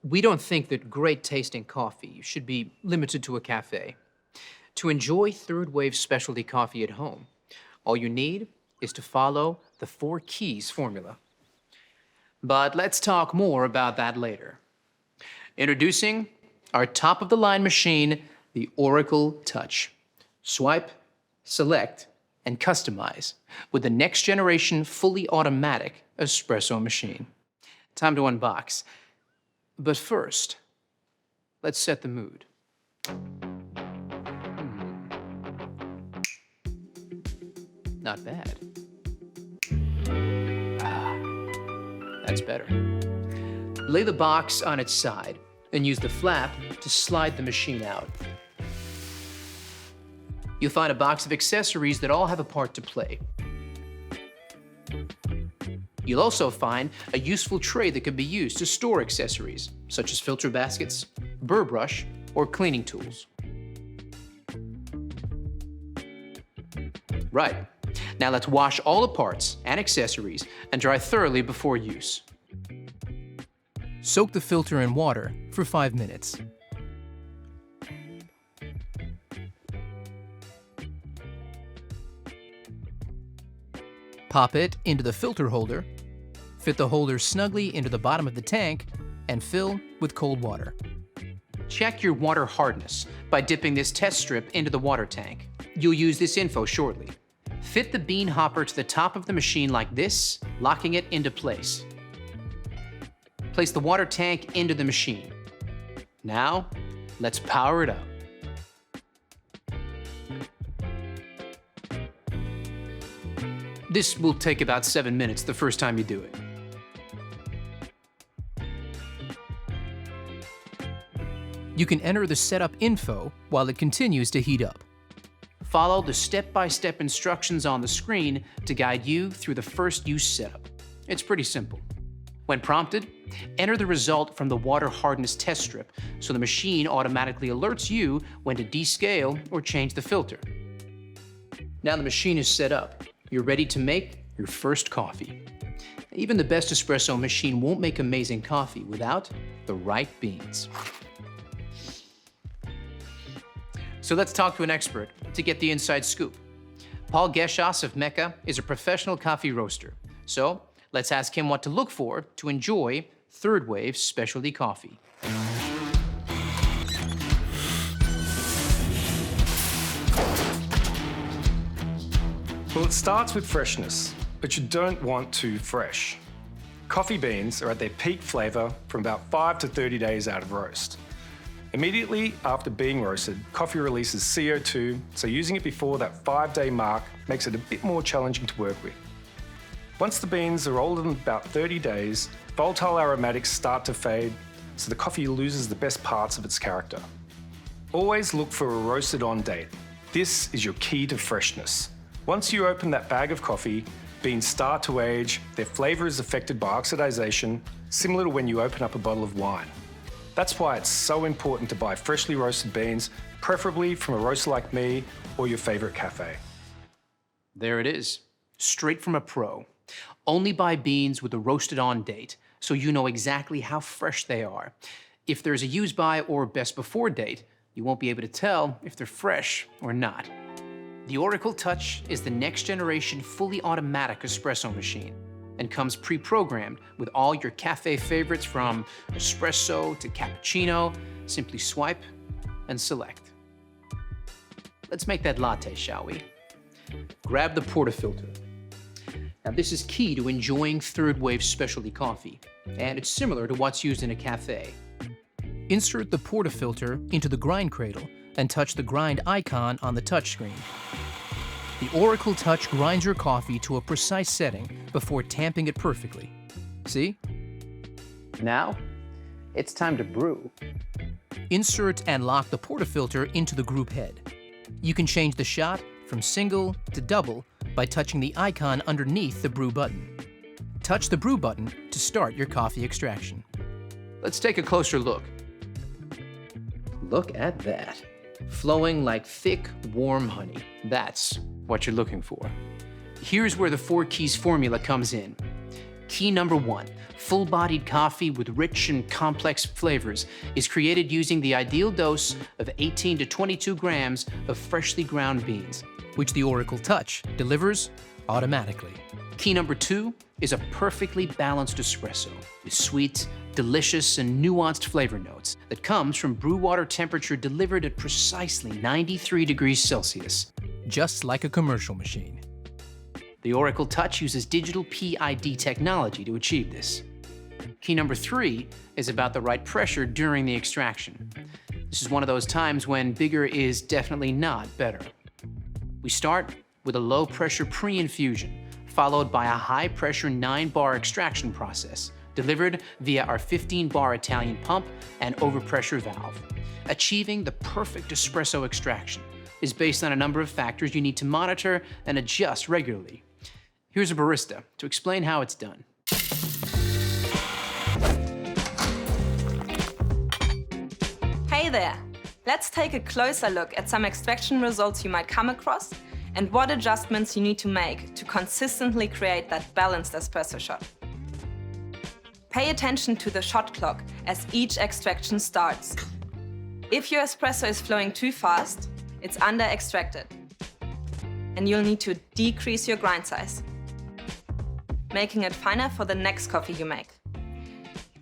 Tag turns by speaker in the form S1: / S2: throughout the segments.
S1: We don't think that great tasting coffee should be limited to a cafe. To enjoy third wave specialty coffee at home, all you need is to follow the 4 keys formula. But let's talk more about that later. Introducing our top of the line machine, the Oracle Touch. Swipe, select, and customize with the next generation fully automatic espresso machine. Time to unbox. But first, let's set the mood. Not bad. That's better. Lay the box on its side and use the flap to slide the machine out. You'll find a box of accessories that all have a part to play. You'll also find a useful tray that can be used to store accessories, such as filter baskets, burr brush, or cleaning tools. Right. Now let's wash all the parts and accessories and dry thoroughly before use. Soak the filter in water for 5 minutes. Pop it into the filter holder, fit the holder snugly into the bottom of the tank, and fill with cold water. Check your water hardness by dipping this test strip into the water tank. You'll use this info shortly. Fit the bean hopper to the top of the machine like this, locking it into place. Place the water tank into the machine. Now, let's power it up. This will take about 7 minutes the first time you do it. You can enter the setup info while it continues to heat up. Follow the step-by-step instructions on the screen to guide you through the first use setup. It's pretty simple. When prompted, enter the result from the water hardness test strip so the machine automatically alerts you when to descale or change the filter. Now the machine is set up. You're ready to make your first coffee. Even the best espresso machine won't make amazing coffee without the right beans. So let's talk to an expert to get the inside scoop. Paul Geschas of Mecca is a professional coffee roaster. So let's ask him what to look for to enjoy third wave specialty coffee.
S2: Well, it starts with freshness, but you don't want too fresh. Coffee beans are at their peak flavour from about 5 to 30 days out of roast. Immediately after being roasted, coffee releases CO2, so using it before that 5-day mark makes it a bit more challenging to work with. Once the beans are older than about 30 days, volatile aromatics start to fade, so the coffee loses the best parts of its character. Always look for a roasted on date. This is your key to freshness. Once you open that bag of coffee, beans start to age, their flavour is affected by oxidation, similar to when you open up a bottle of wine. That's why it's so important to buy freshly roasted beans, preferably from a roaster like me or your favourite cafe.
S1: There it is, straight from a pro. Only buy beans with a roasted on date, so you know exactly how fresh they are. If there's a use by or best before date, you won't be able to tell if they're fresh or not. The Oracle Touch is the next generation fully automatic espresso machine and comes pre-programmed with all your cafe favorites from espresso to cappuccino. Simply swipe and select. Let's make that latte, shall we? Grab the portafilter. Now this is key to enjoying third wave specialty coffee, and it's similar to what's used in a cafe. Insert the portafilter into the grind cradle and touch the grind icon on the touchscreen. The Oracle Touch grinds your coffee to a precise setting before tamping it perfectly. See? Now, it's time to brew. Insert and lock the portafilter into the group head. You can change the shot from single to double by touching the icon underneath the brew button. Touch the brew button to start your coffee extraction. Let's take a closer look. Look at that. Flowing like thick, warm honey. That's what you're looking for. Here's where the 4 keys formula comes in. Key number 1, full-bodied coffee with rich and complex flavors is created using the ideal dose of 18 to 22 grams of freshly ground beans, which the Oracle Touch delivers automatically. Key number 2 is a perfectly balanced espresso with sweet, delicious, and nuanced flavor notes that comes from brew water temperature delivered at precisely 93 degrees Celsius, just like a commercial machine. The Oracle Touch uses digital PID technology to achieve this. Key number 3 is about the right pressure during the extraction. This is one of those times when bigger is definitely not better. We start with a low-pressure pre-infusion, followed by a high-pressure 9-bar extraction process, delivered via our 15-bar Italian pump and overpressure valve. Achieving the perfect espresso extraction is based on a number of factors you need to monitor and adjust regularly. Here's a barista to explain how it's done.
S3: Hey there! Let's take a closer look at some extraction results you might come across and what adjustments you need to make to consistently create that balanced espresso shot. Pay attention to the shot clock as each extraction starts. If your espresso is flowing too fast, it's under-extracted, and you'll need to decrease your grind size, making it finer for the next coffee you make.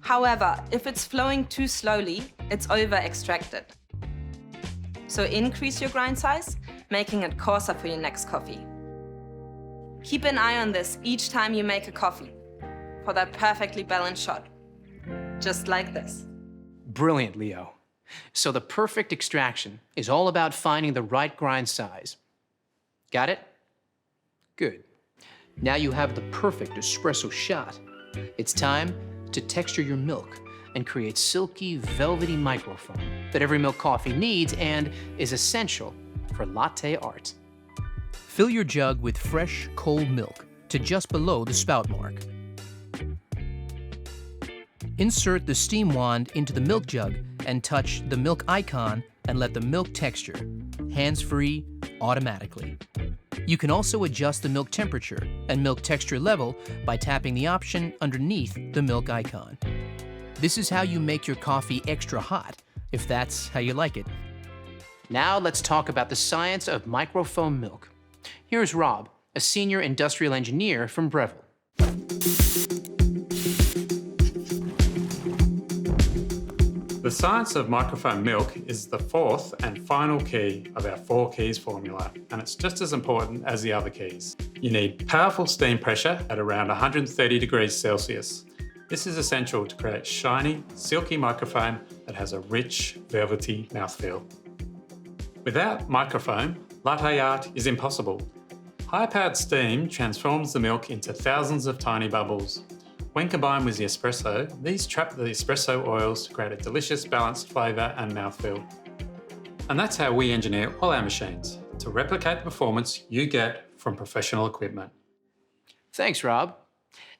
S3: However, if it's flowing too slowly, it's over-extracted. So increase your grind size, making it coarser for your next coffee. Keep an eye on this each time you make a coffee for that perfectly balanced shot, just like this.
S1: Brilliant, Leo. So the perfect extraction is all about finding the right grind size. Got it? Good. Now you have the perfect espresso shot. It's time to texture your milk and create silky, velvety microfoam that every milk coffee needs and is essential for latte art. Fill your jug with fresh, cold milk to just below the spout mark. Insert the steam wand into the milk jug and touch the milk icon and let the milk texture, hands-free, automatically. You can also adjust the milk temperature and milk texture level by tapping the option underneath the milk icon. This is how you make your coffee extra hot, if that's how you like it. Now let's talk about the science of microfoam milk. Here's Rob, a senior industrial engineer from Breville.
S4: The science of microfoam milk is the fourth and final key of our 4 keys formula, and it's just as important as the other keys. You need powerful steam pressure at around 130 degrees Celsius. This is essential to create shiny, silky microfoam that has a rich, velvety mouthfeel. Without microfoam, latte art is impossible. High-powered steam transforms the milk into thousands of tiny bubbles. When combined with the espresso, these trap the espresso oils to create a delicious balanced flavour and mouthfeel. And that's how we engineer all our machines, to replicate the performance you get from professional equipment.
S1: Thanks, Rob.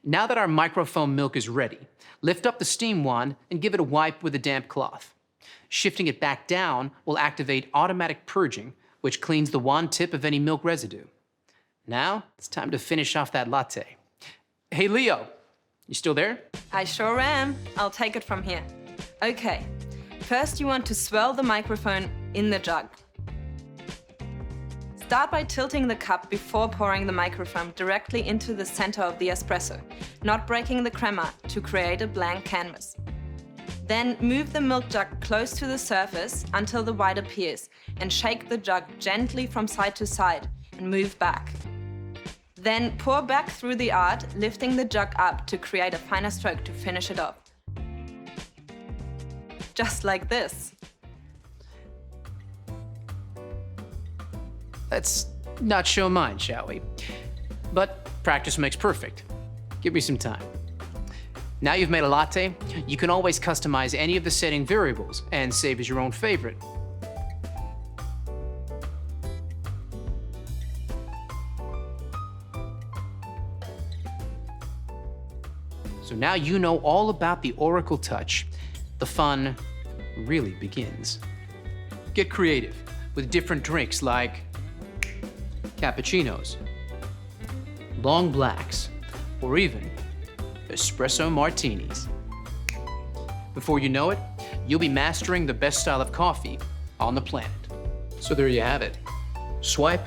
S1: Now that our microfoam milk is ready, lift up the steam wand and give it a wipe with a damp cloth. Shifting it back down will activate automatic purging, which cleans the wand tip of any milk residue. Now, it's time to finish off that latte. Hey, Leo, you still there?
S3: I sure am. I'll take it from here. Okay, first you want to swirl the microphone in the jug. Start by tilting the cup before pouring the microfoam directly into the center of the espresso, not breaking the crema to create a blank canvas. Then move the milk jug close to the surface until the white appears and shake the jug gently from side to side and move back. Then pour back through the art, lifting the jug up to create a finer stroke to finish it off. Just like this.
S1: Let's not show mine, shall we? But practice makes perfect. Give me some time. Now you've made a latte, you can always customize any of the setting variables and save as your own favorite. So now you know all about the Oracle Touch. The fun really begins. Get creative with different drinks like cappuccinos, long blacks, or even espresso martinis. Before you know it, you'll be mastering the best style of coffee on the planet. So there you have it. Swipe,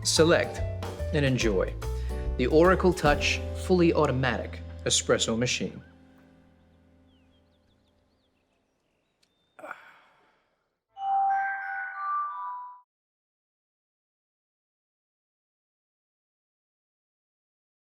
S1: select, and enjoy. The Oracle Touch fully automatic espresso machine.